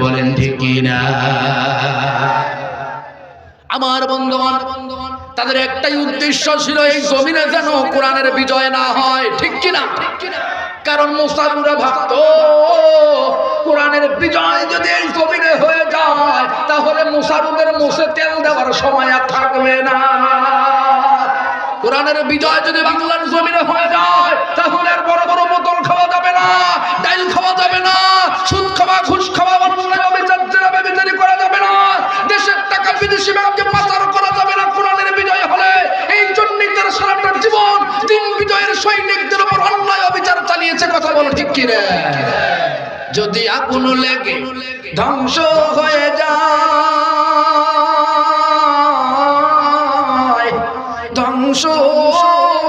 বলেন ঠিক কিনা? আমার বন্ধুগণ, তাদের একটাই উদ্দেশ্য ছিল এই জমিনে যেন কোরআনের বিজয় না হয়, ঠিক কিনা? কারণ মুসাফিররা ভাবতো কোরআনের বিজয় যদি এই জমিনে হয়ে যায় তাহলে মুসাফিরদের মুখে তেল দেওয়ার সময় আর থাকবে না। কোরআনের বিজয় যদি বাংলার জমিনে হয়ে যায় তাহলে আর বড় বড় বোতল খাওয়া যাবে না, ডাইল খাওয়া যাবে না, সুদ খাওয়া, ঘুষ খাওয়া, বেবিচারি করা যাবে না, দেশের টাকা বিদেশি ব্যাংকে পাচার করা যাবে না কোরআনের বিজয় হলে। এই জন্যই তারা সারাটা জীবন তিন বিজয়ের সৈনিকদের উপর অন্যায় অবিচার চালিয়েছে। কথা বলো ঠিক কি রে? যদি আগুন লেগে ধ্বংস হয়ে যায়, ধ্বংস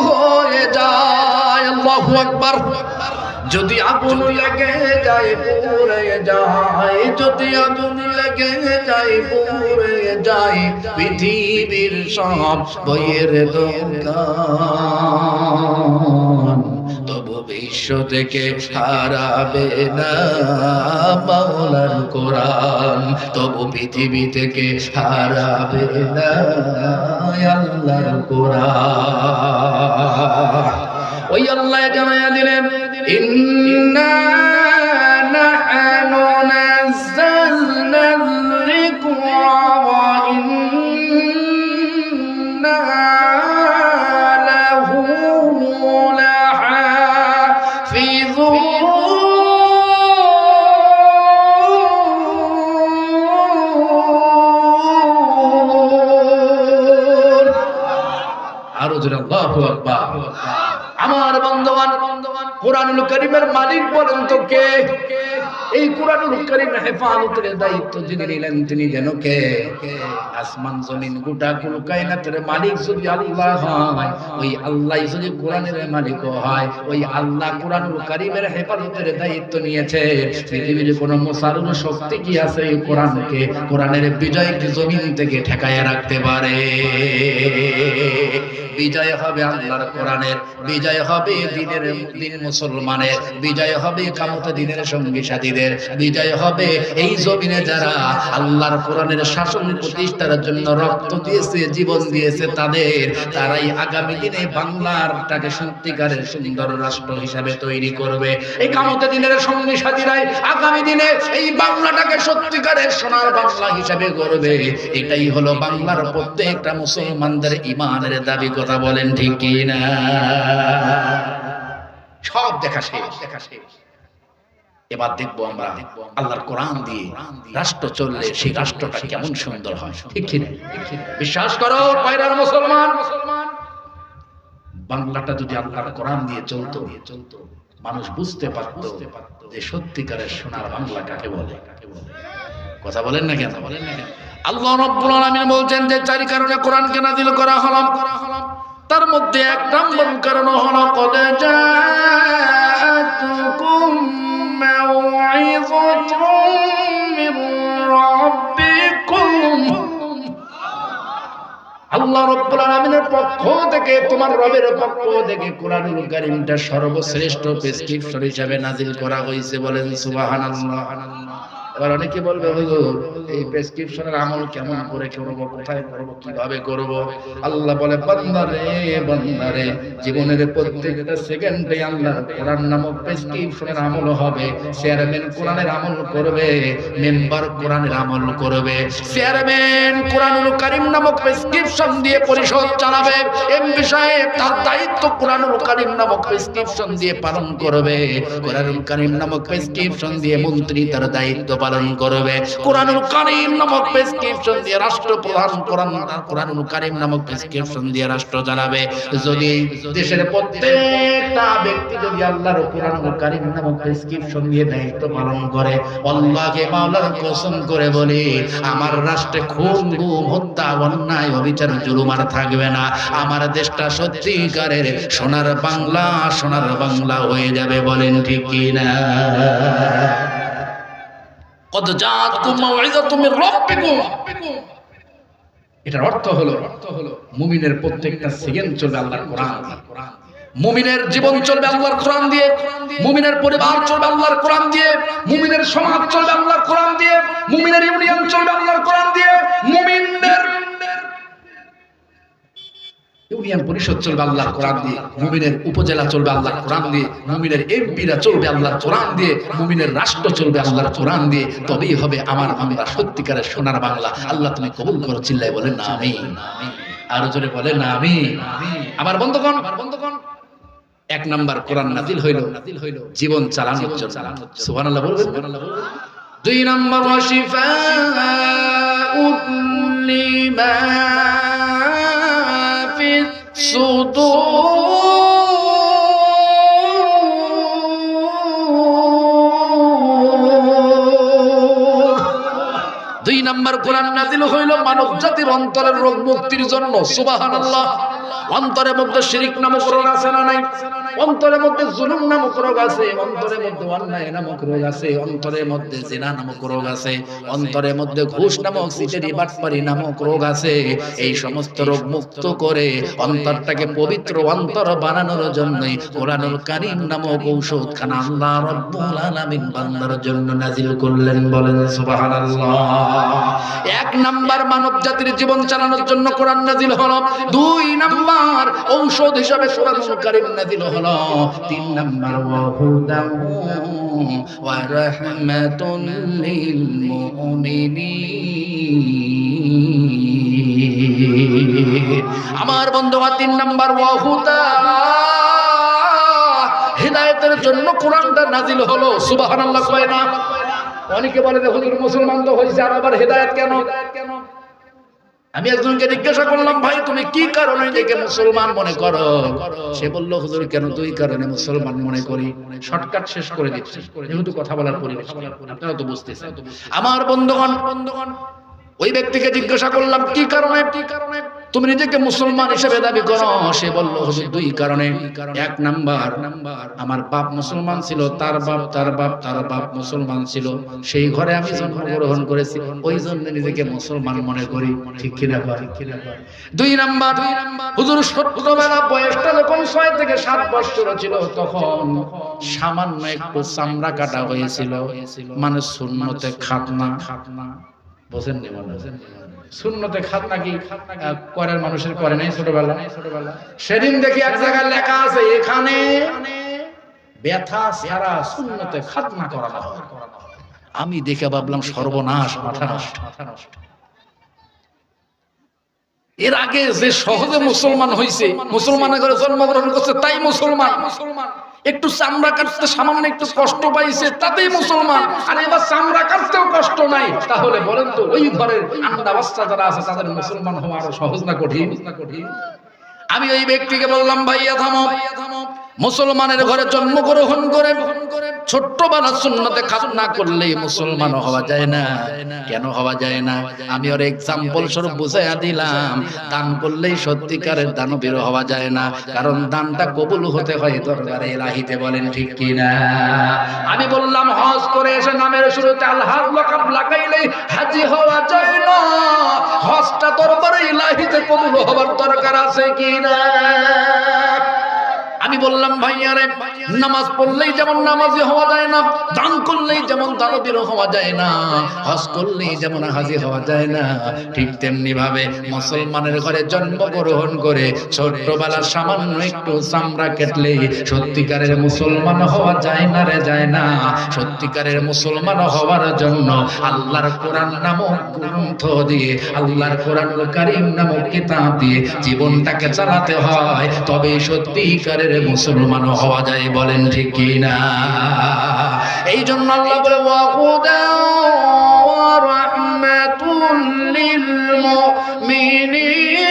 হয়ে যায়, আল্লাহু আকবার। যদি আগুন লেগে যায় পুড়ে যায়, যদি আগুন লেগে যায় পুড়ে যায় পৃথিবীর সব বইয়ের দোকান, তবু বিশ্ব থেকে হারাবে না মাওলার কোরআন, তবু পৃথিবী থেকে হারাবে না আল্লাহর কোরআন। ওই আল্লাহ জানায়া দিলেন, ইন্না নাহনু নাযালনা যিকরা ওয়া ইন্না লাহু লাহাফিযুন। আরো জোরে আল্লাহু আকবার। আমার বন্ধুগণ, কোরআনুল কারীমের মালিক বলেন তো কে? এই কোরআনুল কারীমের হেফাজতের দায়িত্ব যিনি নিলেন তিনি যেন কে? আসমান জমিন গোটা কুল কায়নাতের মালিক যদি আল্লাহ হয়, ওই আল্লাহ যদি কোরআনের মালিক হয়, ওই আল্লাহ কোরআনুল কারীমের হেফাজতের দায়িত্ব নিয়েছে। পৃথিবীর কোনো মুসালুন শক্তি কি আছে এই কোরআনকে, কোরআনের বিজয়কে জমিন থেকে ঠেকায় রাখতে পারে? বিজয় হবে আল্লাহর কোরআনের, বিজয় হবে দিন মুসলমানের, বিজয় হবে কিয়ামতের দিনের সঙ্গী সাথীদের, বিজয় হবে এই জমিনে যারা আল্লাহর কোরআনের শাসন প্রতিষ্ঠার জন্য রক্ত দিয়েছে, জীবন দিয়েছে তাদের। তারাই আগামী দিনে বাংলারটাকে সত্যিকারের সুন্দর রাষ্ট্র হিসাবে তৈরি করবে। এই কিয়ামতের দিনের সঙ্গী সাথীরাই আগামী দিনে এই বাংলাটাকে সত্যিকারের সোনার বাংলা হিসাবে গড়বে। এটাই হলো বাংলার প্রত্যেকটা মুসলমানদের ঈমানের দাবি। কথা বলেন ঠিক কি না? সব দেখা শেষ। এবার দেখবো আমরা আল্লাহর কোরআন দিয়ে রাষ্ট্র চললে সেই রাষ্ট্রটা কেমন সুন্দর হয়, ঠিক কি না? বিশ্বাস করো পায়রার মুসলমান, বাংলাটা যদি আল্লাহর কোরআন দিয়ে চলতো, মানুষ বুঝতে পারতো যে সত্যিকারের সোনার বাংলা কাকে বলে। কথা বলেন না কেন? আল্লাহ রাব্বুল আলামিন বলছেন যে চারি কারণে কোরআনকে নাযিল করা হলো। তার মধ্যে এক নম্বর কারণ হলো কদ জাআতুকুম মাউইযাতুম মির রাব্বিকুম। আল্লাহ রাব্বুল আলামিনের পক্ষ থেকে, তোমার রবের পক্ষ থেকে কোরআনুল কারীমটা সর্বশ্রেষ্ঠ প্রেসক্রিপশন হিসেবে নাযিল করা হয়েছে। বলেন সুবহানাল্লাহ। এবার অনেকে বলবে হুজুর এই প্রেসক্রিপশনের আমল কেমন করে করব, কোথায় করব, কিভাবে করব? আল্লাহ বলে বান্দারে বান্দারে, জীবনের প্রত্যেকটা সেকেন্ডে আল্লাহর কোরআন নামক প্রেসক্রিপশনের আমল হবে। চেয়ারম্যান কোরআনের আমল করবে, মেম্বার কোরআনের আমল করবে। চেয়ারম্যান কোরআনুল কারীম নামক প্রেসক্রিপশন দিয়ে পরিষদ চালাবে, এমপি সাহেব তার দায়িত্ব কোরআনুল কারীম নামক প্রেসক্রিপশন দিয়ে পালন করবে। কোরআনুল কারীম নামক প্রেসক্রিপশন দিয়ে মন্ত্রী তার দায়িত্ব পালন করবে। কোরআনুল কারীম নামক প্রেসক্রিপশন দিয়ে রাষ্ট্রপ্রধান কোরআনুল কারীম নামক প্রেসক্রিপশন দিয়ে রাষ্ট্র চালাবে। যদি দেশের প্রত্যেকটা ব্যক্তি যদি আল্লাহর কোরআনুল কারীম নামক প্রেসক্রিপশন দিয়ে দায়িত্ব পালন করে, আল্লাহকে মাওলার কসম করে বলি, আমার রাষ্ট্রে খুন, গুম, হত্যা, অন্যায়, অবিচার, জুলুম আর থাকবে না। আমার দেশটা সত্যিকারের সোনার বাংলা, সোনার বাংলা হয়ে যাবে। বলেন ঠিক কি না? কদ জাআতকুম মাউইযাতুম মির রাব্বিকুম। এটার অর্থ হলো মুমিনের প্রত্যেকটা সেকেন্ড চলবে আল্লাহর কোরআন দিয়ে। মুমিনের জীবন চলবে আল্লাহর কোরআন দিয়ে, মুমিনের পরিবার চলবে আল্লাহর কোরআন দিয়ে, মুমিনের সমাজ চলবে আল্লাহর কোরআন দিয়ে। ইউনিয়ন পরিষদ চলবে আল্লাহর কোরআন দিয়ে, মুমিনের উপজেলা চলবে আল্লাহর কোরআন দিয়ে, মুমিনের এমপিরা চলবে আল্লাহর কোরআন দিয়ে, মুমিনের রাষ্ট্র চলবে আল্লাহর কোরআন দিয়ে। তবেই হবে আমার বাংলা সত্যিকারের সোনার বাংলা। আল্লাহ তুমি কবুল করো, চিল্লায় বলেন না আমিন। আরো জোরে বলেন না আমিন। আমার বন্ধুগণ, এক নাম্বার কোরআন নাজিল হইল জীবন চালানোর জন্য, সুবহানাল্লাহ বলবেন। দুই নাম্বার ওয়াশিফাউন লিমা ফিস সুদূর। দুই নাম্বার কোরআন নাজিল হইল মানব জাতির অন্তরের রোগ মুক্তির জন্য, সুবহানাল্লাহ। অন্তরের মধ্যে শিরক নামক রোগ আছে না নাই? অন্তরের মধ্যে জুলুম নামক রোগ আছে, অন্তরের মধ্যে অন্যায় নামক রোগ আছে, অন্তরের মধ্যে জিনা নামক রোগ আছে, অন্তরের মধ্যে ঘুষ নামক সিটারি বাটপারি নামক রোগ আছে। এই সমস্ত রোগ মুক্ত করে অন্তরটাকে পবিত্র অন্তর বানানোর জন্যই কোরআনুল কারীম নামক ঔষধখানা আল্লাহ রাব্বুল আলামিন বান্দার জন্য নাজিল করলেন, বলেন সুবহানাল্লাহ। এক নাম্বার মানব জাতির জীবন চালানোর জন্য কোরআন নাজিল হলো। দুই নাম্বার ঔষধ হিসাবে কোরআনুল কারীম নাজিল হলো। তিন নাম্বার ওয়া হুদা ওয়া রাহমাতুল লিল মুমিনিন। আমার বন্ধুরা, তিন নাম্বার ওয়া হুদা, হিদায়াতের জন্য কোরআনটা নাজিল হলো, সুবহানাল্লাহ কয় না? অনেকে বলে যে হুজুর মুসলমান তো হইছে আর আবার হিদায়াত কেন? আমি একজনকে জিজ্ঞাসা করলাম, ভাই তুমি কি কারণে নিজেকে মুসলমান মনে করো? সে বলল, হুজুর কেন দুই কারণে মুসলমান মনে করি। শর্টকাট শেষ করে দিচ্ছি, যেহেতু কথা বলার পরিবেশ আপনারা তো বুঝতেছেন। আমার বন্ধুগণ, ওই ব্যক্তিকে জিজ্ঞাসা করলাম, কি কারণে তুমি নিজেকে মুসলমান হিসেবে দাবি করো? সে বলল, হুজুর দুই কারণে। এক নাম্বার, আমার বাপ মুসলমান ছিল, তার বাপ তার বাপ তার বাপ মুসলমান ছিল, সেই ঘরে আমি জন্মগ্রহণ করেছি, ওই জন্য নিজেকে মুসলমান মনে করি। ঠিক কিনা? দুই নাম্বার, হুজুর ছোট্টবেলা বয়সটা যখন 6 থেকে 7 বছর ছিল, তখন সামান্য একটু চামড়া কাটা হয়েছিল, মানে সুন্নতে খাতনা। বোঝেন নি? সুন্নতে খাতনা কি করার মানুষের করে নাই ছোটবেলা? সেদিন দেখি এক জায়গায় লেখা আছে, এখানে ব্যথা ছাড়া সুন্নতে খাতনা করানো হয়। আমি দেখে ভাবলাম সর্বনাশ, মাথা নষ্ট। এর আগে যে সহজে মুসলমান হইছে, মুসলমানের ঘরে জন্মগ্রহণ করছে, তাই মুসলমান। একটু চামড়া কাটতে সামান্য একটু কষ্ট পাইছে, তাতেই মুসলমান। আর এবার চামড়া কাটতেও কষ্ট নাই, তাহলে বলেন তো ওই ঘরের আন্দা বাচ্চা যারা আছে তাদের মুসলমান হওয়া আরো সহজ না কঠিন? আমি ওই ব্যক্তিকে বললাম, ভাইয়া থামো, মুসলমানের ঘরে জন্মগ্রহণ করে ছোট্টবেলা সুন্নতে খাতনা করলে মুসলমান হওয়া যায় না। কেন হওয়া যায় না? আমি ওর এক্সাম্পল স্বরূপ বুঝাইয়া দিলাম, দান করলেই সত্যিকারের দানবীর হওয়া যায় না, কারণ দানটা কবুল হতে হয় দরবারে ইলাহিতে, বলেন ঠিক কিনা? আমি বললাম, হজ করে এসে নামের শুরুতে আল হাজ লাকাব লাগাইলেই হাজী হওয়া যায় না, হজটা দরবারে ইলাহিতে কবুল হওয়ার দরকার আছে কিনা? আমি বললাম, ভাইয়ারে, নামাজ পড়লেই যেমন নামাজি হওয়া যায় না, দান করলেই যেমন দানবীর হওয়া যায় না, হজ করলেই যেমন হাজী হওয়া যায় না, ঠিক তেমনি ভাবে মুসলমানের ঘরে জন্মগ্রহণ করে ছোট্টবেলা সামান্য একটু চামড়া কাটলেই সত্যিকারের মুসলমান হওয়া যায় না রে, যায় না। সত্যিকারের মুসলমান হওয়ার জন্য আল্লাহর কোরআন নামক গ্রন্থ দিয়ে, আল্লাহর কোরআনুল কারীম নামক কিতাব দিয়ে জীবনটাকে চালাতে হয়, তবে সত্যিকারের মুসলমান হওয়া যায়, বলেন ঠিক কিনা? এই জন্য আল্লাহ বলে, ওয়া হুদা ওয়া রাহমাতুল লিল মুমিনিন।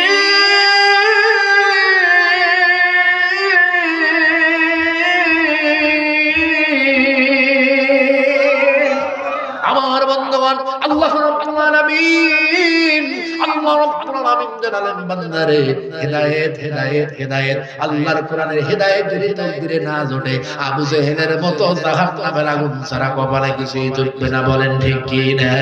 আমার বন্ধুগণ, আল্লাহ রাব্বুল আলামিন, আল্লাহ রাব্বুল আলামিন জানালেন, বান্দারে হিদায়াত হিদায়াত হিদায়াত, আল্লাহর কোরআনের হিদায়াত যদি তকদিরে না জোটে, আবু জেহেলের মতো জাহান্নামের আগুন ছাড়া কপালে কিছুই জুটবে না, বলেন ঠিক কি না?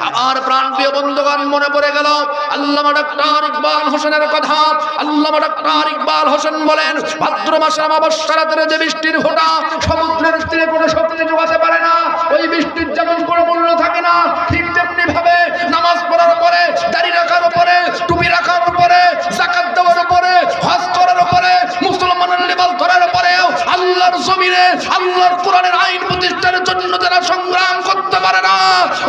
আমার প্রাণপ্রিয় বন্ধুগণ, মনে পড়ে গেল আল্লামা ডক্টর ইকবাল হোসেনের কথা। আল্লামা ডক্টর ইকবাল হোসেন বলেন, ভাদ্র মাসে অমাবস্যা রাতের যে বৃষ্টির ফোঁটা সমুদ্রের তীরে কোনো শক্তি যোগাতে পারে না, ওই বৃষ্টির যেমন কোনো মূল্য থাকে না, ঠিক তেমনি ভাবে নামাজ পড়ার পরে, দাড়ি রাখার পরে, টুপি রাখার পরে, যাকাত দেওয়ার পরে, সংগ্রাম করতে পারে না,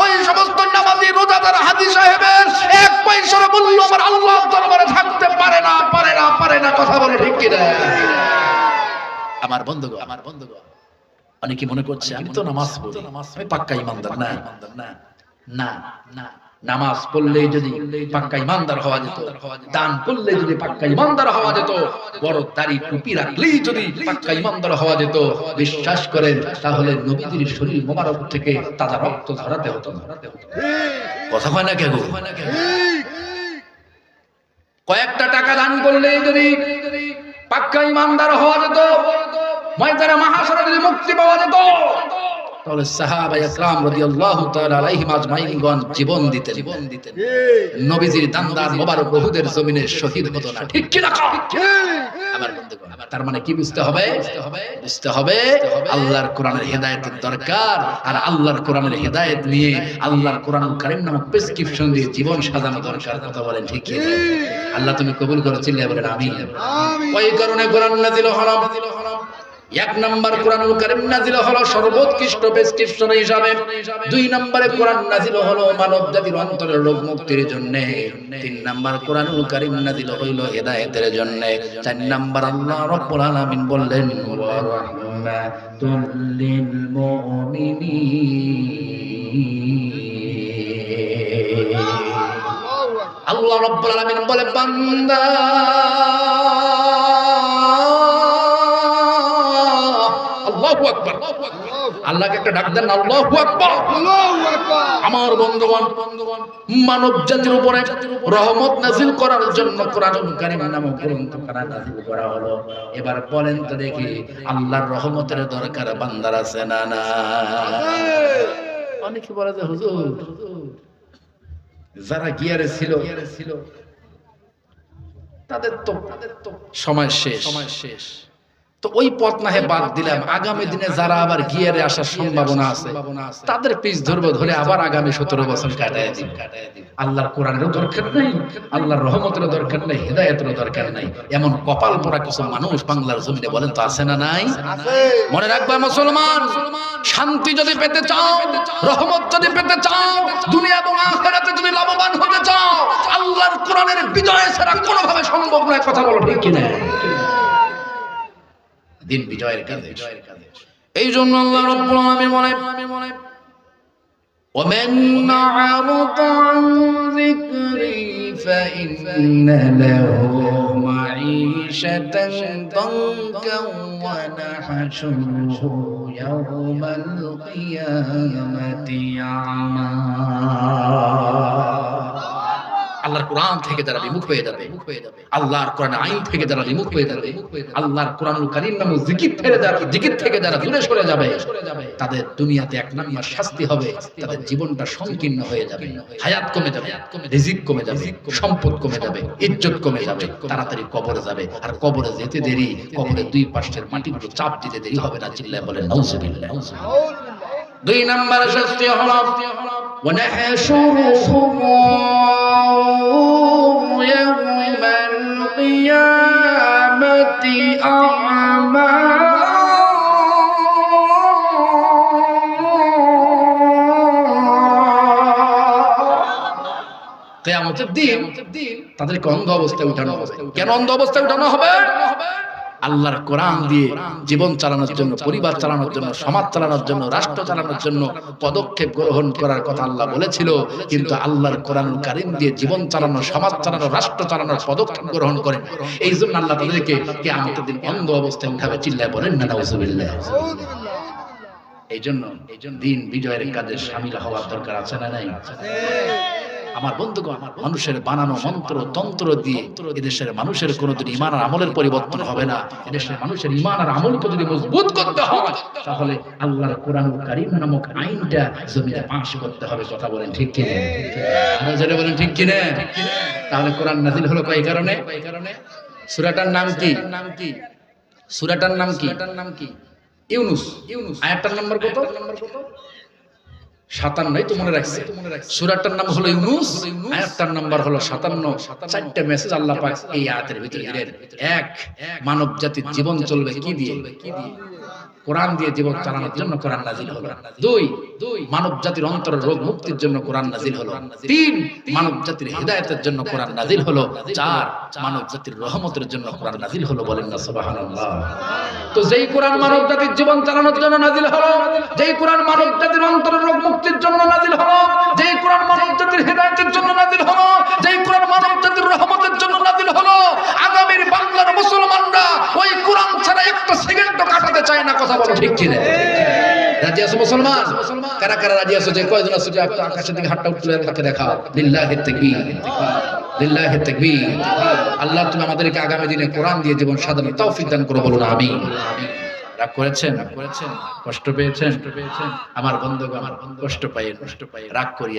ওই সমস্ত নামাজি রোজাদার হাজী সাহেবের এক পয়সার মূল্য আমার আল্লাহর দরবারে থাকতে পারে না, পারে না, পারে না। কথা বলে ঠিক কিনা? আমার বন্ধুগণ, অনেকে মনে করছে আমি তো নামাজ পড়ি, আমি পাক্কা ইমানদার। না না না, নামাজ পড়লেই যদি পাক্কা ইমানদার হওয়া যেত, দান করলে যদি পাক্কা ইমানদার হওয়া যেত, বড় দাড়ি টুপি রাখলেই যদি পাক্কা ইমানদার হওয়া যেত, বিশ্বাস করেন তাহলে নবীজির শরীর মোবারক থেকে তাজা রক্ত ঝরাতে হতো। কথা হয় না কেন? কয়েকটা টাকা দান করলেই যদি পাক্কা ইমানদার হওয়া যেত, ময়দানে মাহশরে যদি মুক্তি পাওয়া যেত, তাহলে সাহাবায়ে কেরাম রাদিয়াল্লাহু তাআলা আলাইহিম আজমাইনগণ জীবন দিতেন। নবীজির দান্দার মোবারক উহুদের জমিনে শহীদ হতো না। ঠিক কি না? আমার বন্ধুগণ, তার মানে কি বুঝতে হবে? বুঝতে হবে আল্লাহর কোরআনের হেদায়েতের দরকার, আর আল্লাহর কোরআনের হেদায়েত নিয়ে আল্লাহর কোরআনুল কারীম নামক প্রেসক্রিপশন দিয়ে জীবন সাজানো দরকার। কথা বলেন ঠিক কি? আল্লাহ তুমি কবুল করো, চিল্লায়ে বলেন আমিন। ওই কারণে কোরআন নাযিল হলো। এক নাম্বার কোরআনুল কারীম নাযিল হলো সর্বোৎকৃষ্ট প্রেসক্রিপশন হিসাবে। দুই নম্বরে কোরআন নাযিল হলো মানব জাতির অন্তরের রোগ মুক্তির জন্য। তিন নাম্বার কোরআনুল কারীম নাযিল হইল হেদায়েতের জন্য। চার নাম্বার আল্লাহ রাব্বুল আলামিন বললেন ওয়া রাহমাতুল লিল মুমিনিন। আল্লাহ রাব্বুল আলামিন বলে বান্দা আল্লাহু আকবার, আল্লাহকে একটা ডাক দেন আল্লাহু আকবার। আমার বন্ধুগণ, মানব জাতির উপরে রহমত নাযিল করার জন্য কোরআনুল কারীম নামক গ্রন্থ নাযিল করা হলো। এবার বলেন তো দেখি আল্লাহর রহমতের দরকার বান্দার আছে না? না। অনেকে বলে যে হুজুর যারা গিয়ারে ছিল তাদের তো সময় শেষ, তো ওই পথ না হে বাদ দিলাম, আগামী দিনে যারা আবার গিয়ারে আসার সম্ভাবনা আছে তাদের পিছ ধরবো, ধরে আবার আগামী 17 বছর কাটায় দিব। আল্লাহর কোরআনেরও দরকার নাই, আল্লাহর রহমতেরও দরকার নাই, হেদায়েতেরও দরকার নাই, এমন কপাল পোড়া কিছু মানুষ বাংলার জমিনে বলেন তো আছে না নাই? মনে রাখবা মুসলমান, শান্তি যদি পেতে চাও, রহমত যদি পেতে চাও, দুনিয়া এবং আখিরাতে যদি লাভবান হতে চাও, আল্লাহর কোরআনের বিজয় ছাড়া কোনোভাবে সম্ভব নয়। কথা বলো ঠিক কিনা? দিন বিজয়ের কাজে। এই জন্য আল্লাহ রাব্বুল আলামিন বলে ومن أعرض عن ذكري فإن له معيشة ضنكا ونحشره يوم القيامة أعمى। আল্লাহর কোরআন থেকে যারা বিমুখ হয়ে যাবে, আল্লাহর কোরআন আইন থেকে যারা বিমুখ হয়ে যাবে, আল্লাহর কোরআনুল কারীম নামক জিকির থেকে যারা দূরে সরে যাবে, তাদের দুনিয়াতে এক নাম্বার শাস্তি হবে, তাদের জীবনটা সংকীর্ণ হয়ে যাবে, হায়াত কমে যাবে, রিজিক কমে যাবে, সম্পদ কমে যাবে, ইজ্জত কমে যাবে, তাড়াতাড়ি কবরে যাবে। আর কবরে যেতে দেরি, কবরে দুই পাশের মাটিগুলো চাপ দিতে দেরি হবে না। চিল্লায় বলেন নাউজুবিল্লাহ। দুই নাম্বার শাস্তি হলো ونحشره يوم القيامة أعمى। কিয়ামতের দিন তাদেরকে অন্ধ অবস্থায় উঠানো হবে। কেন অন্ধ অবস্থায় উঠানো হবে? আল্লাহর কোরআন দিয়ে জীবন চালানোর জন্য, পরিবার চালানোর জন্য, সমাজ চালানোর জন্য, রাষ্ট্র চালানোর জন্য পদক্ষেপ গ্রহণ করার কথা আল্লাহ বলেছিল, কিন্তু আল্লাহর কোরআনুল কারীম দিয়ে জীবন চালানো, সমাজ চালানো, রাষ্ট্র চালানোর পদক্ষেপ গ্রহণ করেন। এই জন্য আল্লাহ তাদেরকে কিয়ামতের দিন অন্ধ অবস্থায় উঠাবে। চিল্লায় বলেন না নাউজুবিল্লাহ। এই জন্য দিন বিজয়ের কাজে শামিল হওয়ার দরকার আছে না নাই? আমার বন্ধুগণ, মানুষের বানানো মন্ত্র তন্ত্র দিয়ে এদেশের মানুষের কোনোদিন ঈমান আর আমলের পরিবর্তন হবে না। এদেশের মানুষের ঈমান আর আমলকে যদি মজবুত করতে হয়, তাহলে আল্লাহর কোরআনুল কারীম নামক আইনটা জমিনে পাশ করতে হবে। কথা বলেন ঠিক কি না? আমরা যারা বলেন ঠিক কি না? তাহলে কোরআন নাযিল হলো কয় কারণে? সূরাটার নাম কি? সূরাটার নাম কি? ইউনূস। আয়াতটার নাম্বার কত? 57 তো মনে রাখছে। সূরাটার নাম হলো ইউনূস, আয়াতটার নাম্বার হলো 57। চারটি মেসেজ আল্লাহ পাক এই আয়াতের ভিতরে দিলেন। এক, মানব জাতির জীবন চলবে কি দিয়ে? কোরআন দিয়ে জীবন চালানোর জন্য কোরআন নাজিল হলো। দুই, মানব জাতির অন্তরের রোগ মুক্তির জন্য কোরআন নাজিল হলো। তিন, মানব জাতির হিদায়াতের জন্য কোরআন নাজিল হলো। চার, মানব জাতির রহমতের জন্য কোরআন নাজিল হলো। বলেন না সুবহানাল্লাহ। তো যেই কোরআন মানব জাতির জীবন চালানোর জন্য নাজিল হলো, যেই কোরআন মানব জাতির অন্তরের রোগ মুক্তির জন্য নাজিল হলো, যেই কোরআন মানব জাতির হিদায়াতের জন্য নাজিল হলো, যেই কোরআন মানব জাতির রহমতের জন্য নাজিল হলো, আগামীর বাংলার মুসলমানরা ওই কোরআন ছাড়া একটা সেকেন্ডও কাটাতে চায় না। কথা বলো ঠিক কি না? রাজি আছো মুসলমান? কারা কারা রাজি আছো? যে কয়জন আছো যে আকাশের দিকে হাতটা উঠলে তাকে দেখাও। লিল্লাহি তাকবীর, লিল্লাহি তাকবীর। আল্লাহ তুমি আমাদেরকে আগামী দিনে কোরআন দিয়ে জীবন সাজানোর তৌফিক দান করো। বলুন আমিন। রাগ করেছেন? কষ্ট পেয়েছেন? আমার বন্ধু কষ্ট পাই রাগ করি।